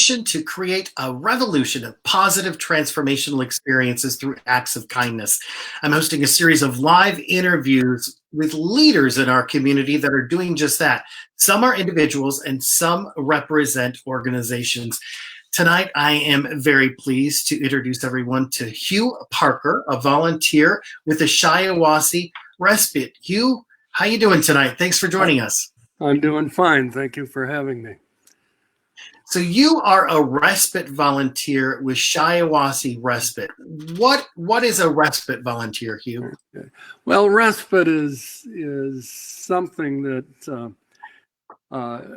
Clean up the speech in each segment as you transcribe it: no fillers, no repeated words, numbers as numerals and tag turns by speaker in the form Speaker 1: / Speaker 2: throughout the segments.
Speaker 1: mission to create a revolution of positive transformational experiences through acts of kindness. I'm hosting a series of live interviews with leaders in our community that are doing just that. Some are individuals and some represent organizations. Tonight, I am very pleased to introduce everyone to Hugh Parker, a volunteer with the Shiawassee Respite. Hugh, how you doing tonight? Thanks for joining us.
Speaker 2: I'm doing fine. Thank you for having me.
Speaker 1: So you are a respite volunteer with Shiawassee Respite. What is a respite volunteer, Hugh?
Speaker 2: Okay. Well, respite is something that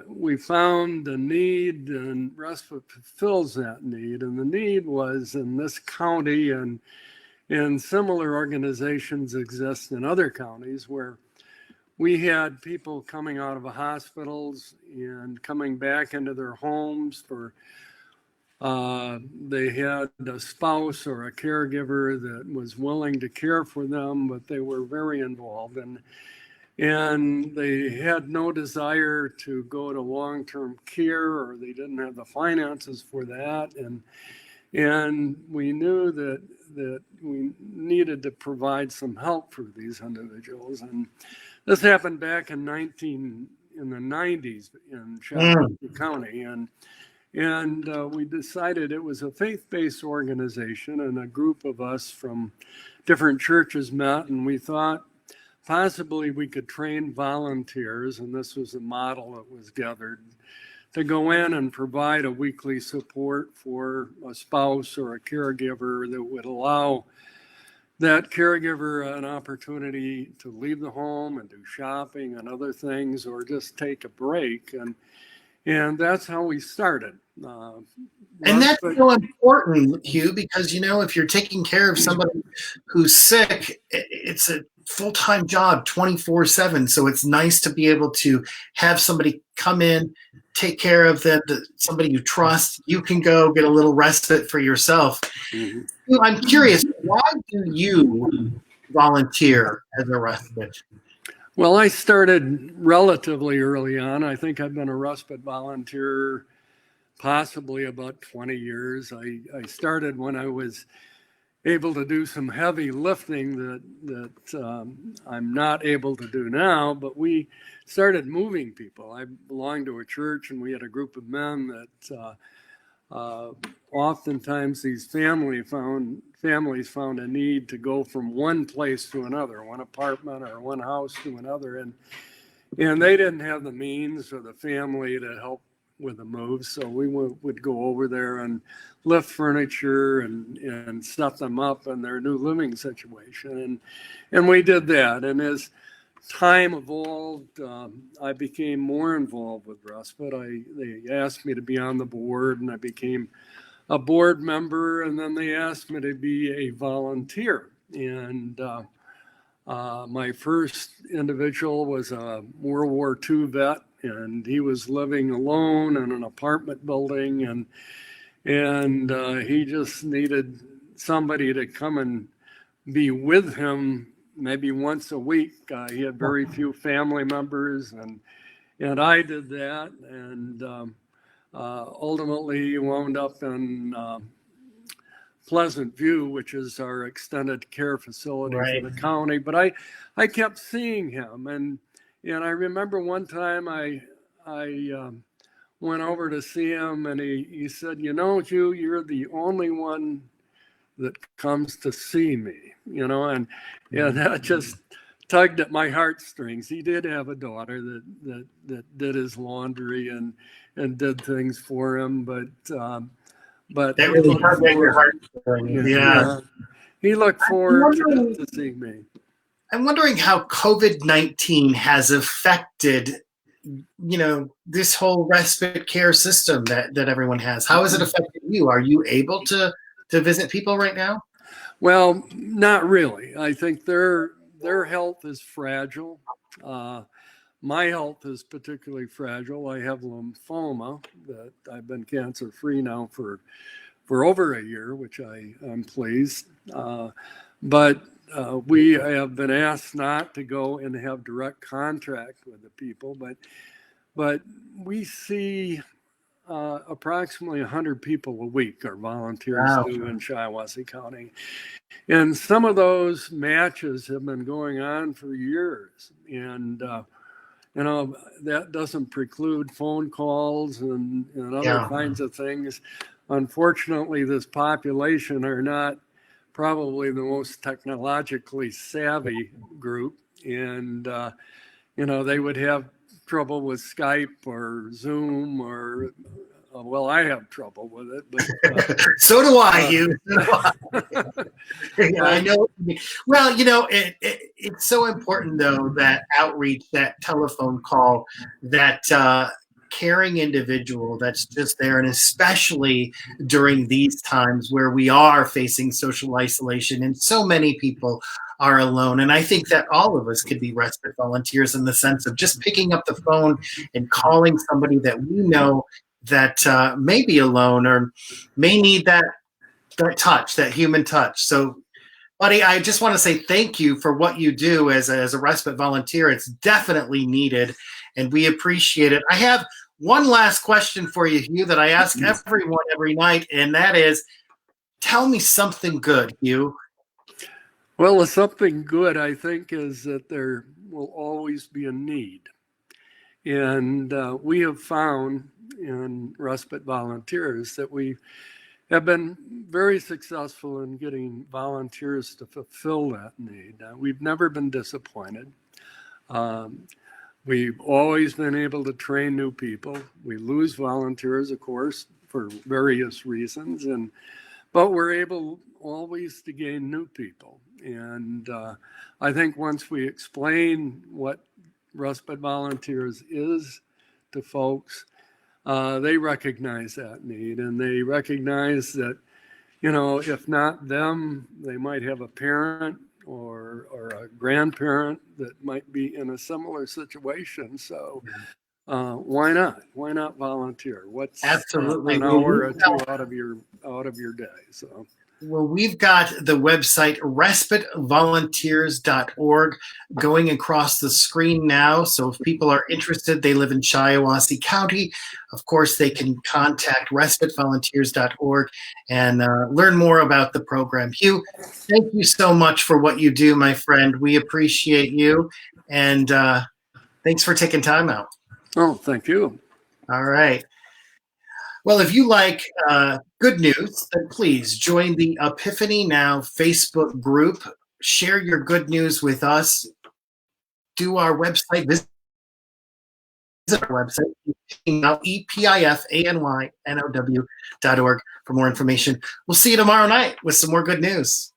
Speaker 2: we found a need, and respite fulfills that need. And the need was in this county, and similar organizations exist in other counties where we had people coming out of the hospitals and coming back into their homes for they had a spouse or a caregiver that was willing to care for them, but they were very involved, and they had no desire to go to long-term care, or they didn't have the finances for that, and we knew that we needed to provide some help for these individuals. And this happened back in the 90s in Shiawassee County, and we decided it was a faith-based organization, and a group of us from different churches met, and we thought possibly we could train volunteers, and this was a model that was gathered, to go in and provide a weekly support for a spouse or a caregiver that would allow that caregiver an opportunity to leave the home and do shopping and other things, or just take a break. And that's how we started.
Speaker 1: And that's so important, Hugh, because, if you're taking care of somebody who's sick, it's a full-time job 24/7. So it's nice to be able to have somebody come in, take care of them, somebody you trust. You can go get a little respite for yourself. Mm-hmm. I'm curious, why do you volunteer as a respite?
Speaker 2: Well, I started relatively early on. I think I've been a respite volunteer possibly about 20 years. I started when I was able to do some heavy lifting that I'm not able to do now, but we started moving people. I belonged to a church, and we had a group of men that oftentimes these families found a need to go from one place to another, one apartment or one house to another, and they didn't have the means or the family to help with the move, so we would go over there and lift furniture and set them up in their new living situation, and we did that. And as time evolved, I became more involved with respite. They asked me to be on the board, and I became a board member, and then they asked me to be a volunteer. And my first individual was a World War II vet, and he was living alone in an apartment building, and he just needed somebody to come and be with him maybe once a week. He had very few family members, and I did that, and ultimately he wound up in Pleasant View, which is our extended care facility for the county. But I kept seeing him, and I remember one time I went over to see him, and he said, Hugh, you're the only one that comes to see me, and that just tugged at my heartstrings. He did have a daughter that did his laundry and did things for him, but
Speaker 1: that really tugged at your heartstrings. Yeah.
Speaker 2: He looked forward to seeing me.
Speaker 1: I'm wondering how COVID-19 has affected, this whole respite care system that everyone has. How has it affected you? Are you able to visit people right now?
Speaker 2: Well, not really. I think their health is fragile. My health is particularly fragile. I have lymphoma that I've been cancer-free now for over a year, which I'm pleased. But we have been asked not to go and have direct contact with the people, but we see approximately 100 people a week are volunteers
Speaker 1: Wow.
Speaker 2: in Shiawassee County. And some of those matches have been going on for years. And, that doesn't preclude phone calls and other kinds of things. Unfortunately, this population are not probably the most technologically savvy group. And, they would have trouble with Skype or Zoom or, well, I have trouble with it, but
Speaker 1: so do I, Hugh. Yeah, I know. Well, it's so important though, that outreach, that telephone call, that caring individual that's just there, and especially during these times where we are facing social isolation and so many people are alone. And I think that all of us could be respite volunteers in the sense of just picking up the phone and calling somebody that we know that may be alone or may need that touch, that human touch. So, buddy, I just want to say thank you for what you do as a respite volunteer. It's definitely needed, and we appreciate it. I have one last question for you, Hugh, that I ask everyone every night, and that is, tell me something good, Hugh.
Speaker 2: Well, something good, I think, is that there will always be a need. And we have found in respite volunteers that we have been very successful in getting volunteers to fulfill that need. We've never been disappointed. We've always been able to train new people. We lose volunteers, of course, for various reasons, but we're able always to gain new people. And I think once we explain what respite volunteers is to folks, they recognize that need, and they recognize that, if not them, they might have a parent or a grandparent that might be in a similar situation. So why not? Why not volunteer? What's
Speaker 1: absolutely
Speaker 2: an hour or two out of your day? So.
Speaker 1: Well, we've got the website respitevolunteers.org going across the screen now. So if people are interested, they live in Shiawassee County, of course, they can contact respitevolunteers.org and learn more about the program. Hugh, thank you so much for what you do, my friend. We appreciate you. And thanks for taking time out.
Speaker 2: Oh, thank you.
Speaker 1: All right. Well, if you like good news, then please join the Epiphany Now Facebook group. Share your good news with us. Do our website, visit our website, epifanynow.org for more information. We'll see you tomorrow night with some more good news.